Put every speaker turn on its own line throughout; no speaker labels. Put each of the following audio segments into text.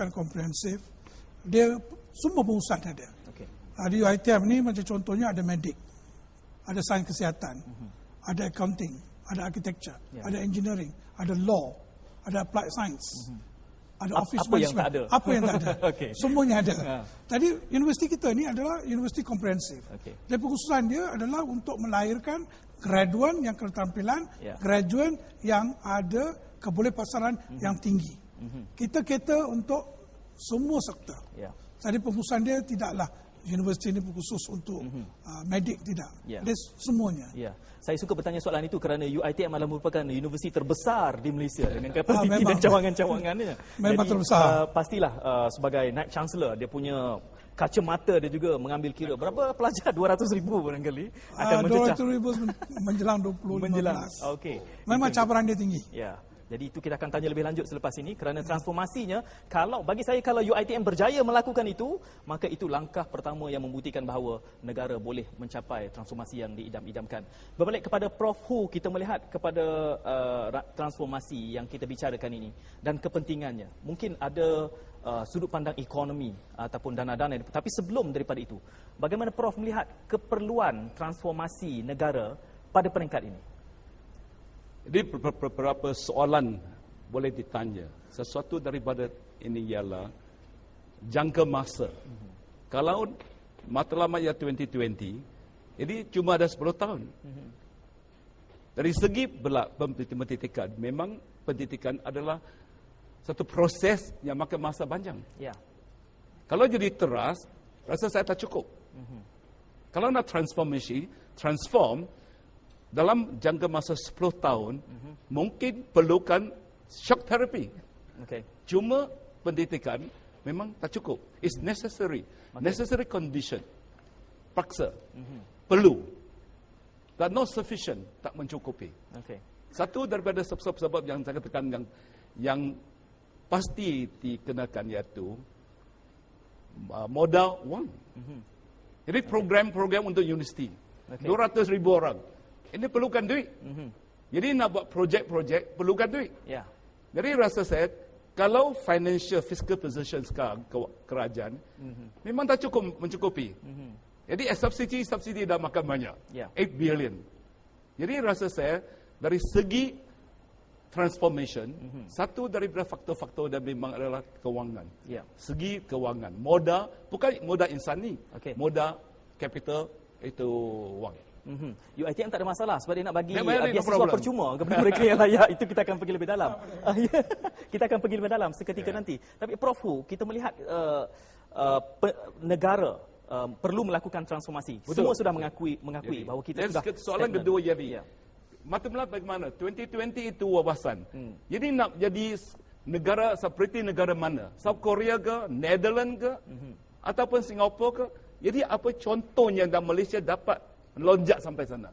bukan komprehensif. Dia semua pengurusan ada.
Okey.
Di UiTM ni macam contohnya ada medik, ada sains kesihatan, ada accounting, ada architecture, ada engineering, ada law, ada applied science, ada office
apa yang
management.
tak ada?
Apa yang tak ada?
Okey.
Semuanya ada. Jadi universiti kita ni adalah universiti komprehensif.
Okey.
Dan pengkhususan dia adalah untuk melahirkan graduan yang keterampilan, graduan yang ada kebolehpasaran yang tinggi. Kita cater untuk semua sektor. Jadi pengkhususan dia tidaklah universiti ini khusus untuk medik, tidak. Dia semuanya.
Ya. Saya suka bertanya soalan itu kerana UiTM adalah merupakan universiti terbesar di Malaysia dengan kapasiti dan cawangan-cawangannya.
Memang
jadi,
terbesar.
Pastilah sebagai Naib Chancellor dia punya kacamata dia juga mengambil kira berapa pelajar 200,000 barangkali akan mencecah
200,000 menjelang 2015.
menjelang. Okey.
Memang cabaran dia tinggi.
Ya. Jadi itu kita akan tanya lebih lanjut selepas ini kerana transformasinya, bagi saya kalau UiTM berjaya melakukan itu, maka itu langkah pertama yang membuktikan bahawa negara boleh mencapai transformasi yang diidam-idamkan. Berbalik kepada Prof Hu, kita melihat kepada transformasi yang kita bicarakan ini dan kepentingannya. Mungkin ada sudut pandang ekonomi ataupun dana-dana, tapi sebelum daripada itu, bagaimana Prof melihat keperluan transformasi negara pada peringkat ini?
Jadi beberapa soalan boleh ditanya. Sesuatu daripada ini ialah jangka masa. Kalau matlamat ya 2020, jadi cuma ada 10 tahun. Dari segi pendidikan, memang pendidikan adalah satu proses yang makan masa panjang.
Ya.
Kalau jadi teras, rasa saya tak cukup. Kalau nak transform dalam jangka masa 10 tahun, mungkin perlukan shock therapy.
Okay.
Cuma pendidikan memang tak cukup. It's necessary. Necessary condition. Paksa. Perlu. But not sufficient. Tak mencukupi.
Okay.
Satu daripada sebab-sebab yang saya katakan yang pasti dikenakan iaitu modal wang. Jadi program-program untuk universiti. 200,000 orang. Ini perlukan duit. Jadi nak buat projek-projek perlukan duit.
Ya.
Jadi rasa saya kalau financial fiscal position sekarang kerajaan memang tak cukup mencukupi. Jadi subsidi dah makan banyak. 8 billion. Jadi rasa saya dari segi transformation, satu daripada faktor-faktor dan memang adalah kewangan. Segi kewangan, modal, bukan modal insani, modal capital itu wang.
UiTM tak ada masalah sebab dia nak bagi
no
beasiswa percuma kepada mereka yang layak. Itu kita akan pergi lebih dalam. Kita akan pergi lebih dalam seketika nanti. Tapi Prof Hu, kita melihat negara perlu melakukan transformasi.
Betul.
Semua sudah mengakui bahawa kita sudah
soalan kedua jadi matlamat bagaimana? 2020 itu wawasan. Jadi nak jadi negara seperti negara mana? South Korea ke, Netherlands ke, ataupun Singapura ke? Jadi apa contohnya dan Malaysia dapat lonjak sampai sana?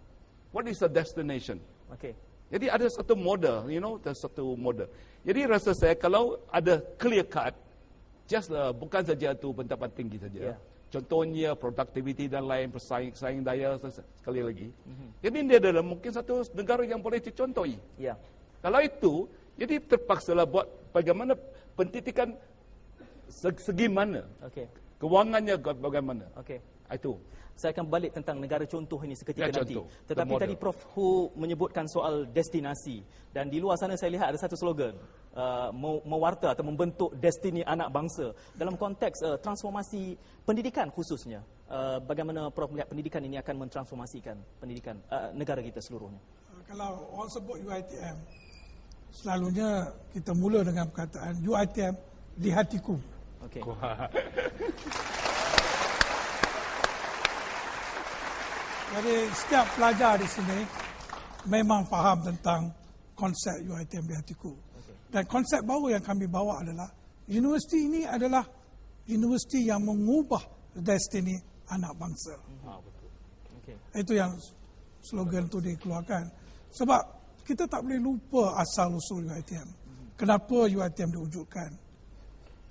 What is the destination?
Okay.
Jadi ada satu model, ada satu model. Jadi rasa saya kalau ada clear cut, just bukan saja itu pendapatan tinggi saja. Contohnya productivity dan lain, persaing daya sekali lagi. Jadi dia adalah mungkin satu negara yang boleh dicontohi. Kalau itu, jadi terpaksalah buat bagaimana pendidikan segi mana, kewangannya bagaimana. Itu.
Saya akan balik tentang negara contoh ini seketika nanti.
Contoh.
Tetapi tadi Prof Hu menyebutkan soal destinasi. Dan di luar sana saya lihat ada satu slogan. Mewarta atau membentuk destini anak bangsa. Dalam konteks transformasi pendidikan khususnya. Bagaimana Prof melihat pendidikan ini akan mentransformasikan pendidikan negara kita seluruhnya?
Kalau orang sebut UiTM, selalunya kita mula dengan perkataan UiTM di hatiku.
Okey.
Jadi setiap pelajar di sini memang faham tentang konsep UiTM di hatiku. Dan konsep baru yang kami bawa adalah universiti ini adalah universiti yang mengubah destini anak bangsa. Itu yang slogan itu dikeluarkan. Sebab kita tak boleh lupa asal-usul UiTM. Kenapa UiTM diwujudkan?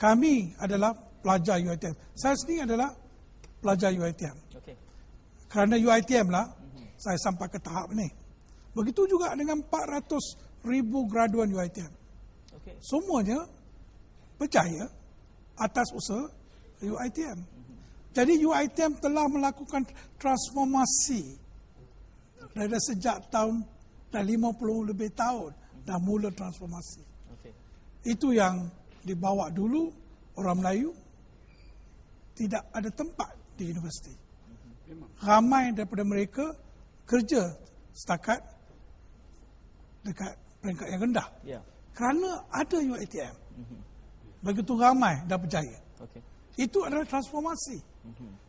Kami adalah pelajar UiTM. Saya sendiri adalah pelajar UiTM. Kerana UiTM lah, saya sampai ke tahap ini. Begitu juga dengan 400,000 graduan UiTM. Semuanya berjaya atas usaha UiTM. Jadi UiTM telah melakukan transformasi dari sejak tahun dah 50 lebih tahun dah mula transformasi.
Okey.
Itu yang dibawa dulu orang Melayu tidak ada tempat di universiti. Ramai daripada mereka kerja setakat dekat peringkat yang rendah.
Ya.
Kerana ada UiTM. Begitu ramai dah berjaya.
Okey.
Itu adalah transformasi.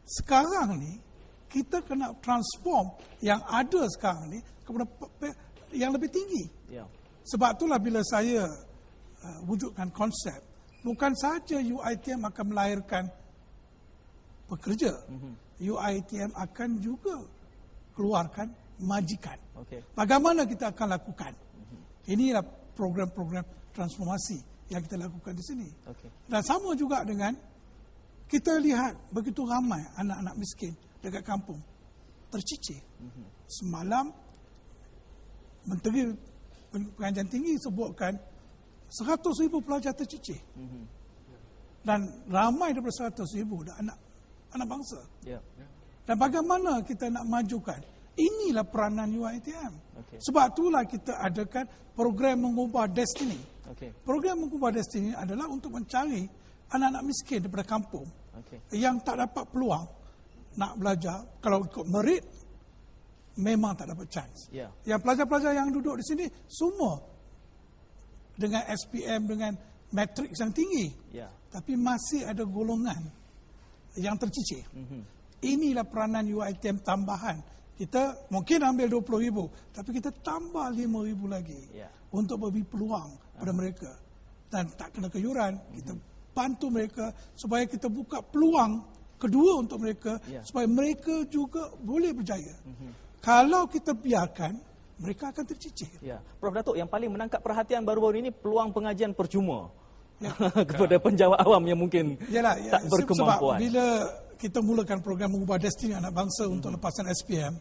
Sekarang ni, kita kena transform yang ada sekarang ni kepada yang lebih tinggi.
Ya.
Sebab itulah bila saya wujudkan konsep, bukan sahaja UiTM akan melahirkan pekerja, UiTM akan juga keluarkan majikan.
Okey.
Bagaimana kita akan lakukan? Inilah program-program transformasi yang kita lakukan di sini.
Okey.
Dan sama juga dengan kita lihat begitu ramai anak-anak miskin dekat kampung tercicir. Semalam Menteri Pengajian Tinggi sebutkan 100,000 pelajar tercicir. Dan ramai daripada 100,000 dah anak bangsa.
Ya.
Dan bagaimana kita nak majukan? Inilah peranan UiTM.
Okey.
Sebab itulah kita adakan program mengubah destiny.
Okey.
Program mengubah destiny adalah untuk mencari anak-anak miskin daripada kampung
Okey.
yang tak dapat peluang nak belajar. Kalau ikut merit, memang tak dapat chance.
Ya.
Yang pelajar-pelajar yang duduk di sini, semua dengan SPM, dengan matrik yang tinggi.
Ya.
Tapi masih ada golongan yang tercicir. Inilah peranan UiTM tambahan. Kita mungkin ambil 20,000, tapi kita tambah 5,000 lagi
Ya.
untuk beri peluang pada mereka. Dan tak kena keyuran, kita bantu mereka supaya kita buka peluang kedua untuk mereka,
Ya.
supaya mereka juga boleh berjaya. Kalau kita biarkan, mereka akan tercicir.
Ya. Prof Datuk, yang paling menangkap perhatian baru-baru ini peluang pengajian percuma.
Ya.
Kepada penjawat awam yang mungkin
Yalah, ya,
tak berkemampuan.
Sebab bila kita mulakan program mengubah destiny anak bangsa untuk lepasan SPM,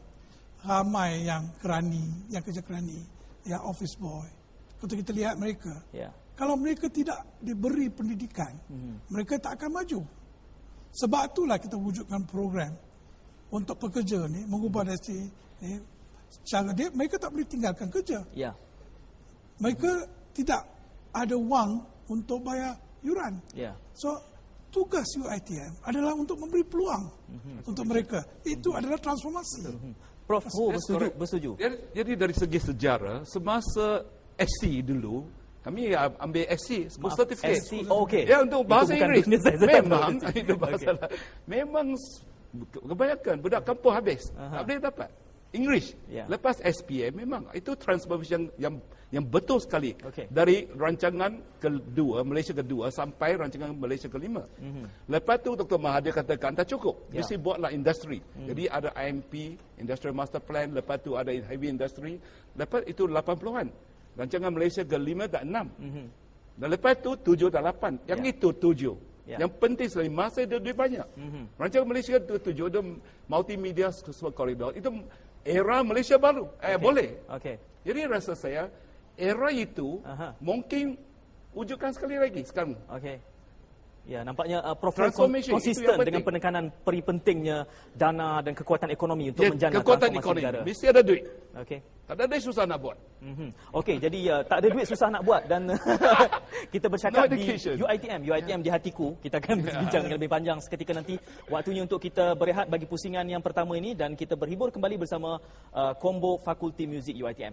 ramai yang kerani, yang kerja kerani, yang office boy. Kalau kita lihat mereka,
Ya.
kalau mereka tidak diberi pendidikan, mereka tak akan maju. Sebab itulah kita wujudkan program untuk pekerja ni, mengubah destiny ni, cara dia, mereka tak boleh tinggalkan kerja.
Ya.
Mereka tidak ada wang untuk bayar yuran.
Ya.
So, tugas UiTM adalah untuk memberi peluang untuk mereka. Itu adalah transformasi.
Prof,
That's correct.
bersetuju.
Jadi dari segi sejarah, semasa SC dulu, kami ambil SC, school certificate.
SC, oh, okey.
Ya, untuk bahasa
Itu bukan
Inggeris.
dunia saya tak
Memang,
tahu.
itu bahasa memang kebanyakan budak kampung habis. Tak boleh dapat. English.
Ya.
Lepas SPM memang itu transformation yang betul sekali.
Okey.
Dari rancangan kedua, Malaysia kedua sampai rancangan Malaysia kelima. Lepas tu Dr. Mahathir katakan tak cukup.
Ya.
Mesti buatlah industri. Jadi ada IMP, Industrial Master Plan, lepas tu ada heavy industry. Lepas itu 80-an. Rancangan Malaysia kelima dan 6. Dan lepas tu 7 dan 8. Yang
Ya.
itu 7.
Ya.
Yang penting sekali masa dia duit banyak. Rancangan Malaysia tu 7 ada multimedia corridor. Itu era Malaysia baru. Boleh.
Okey.
Jadi rasa saya era itu
Aha.
mungkin wujudkan sekali lagi sekarang.
Okey. Ya, nampaknya Prof
Transformation, itu
konsisten
yang
dengan
penting.
penekanan peri pentingnya dana dan kekuatan ekonomi untuk menjana
Kekuatan
transformasi
ekonomi.
negara.
Mesti ada duit.
Okey.
Tak ada duit susah nak buat.
Okey, jadi tak ada duit susah nak buat dan kita bercakap
No
di
education.
UiTM di hatiku. Kita akan berbincang dengan lebih panjang seketika nanti. Waktunya untuk kita berehat bagi pusingan yang pertama ini dan kita berhibur kembali bersama Combo Fakulti Muzik UiTM.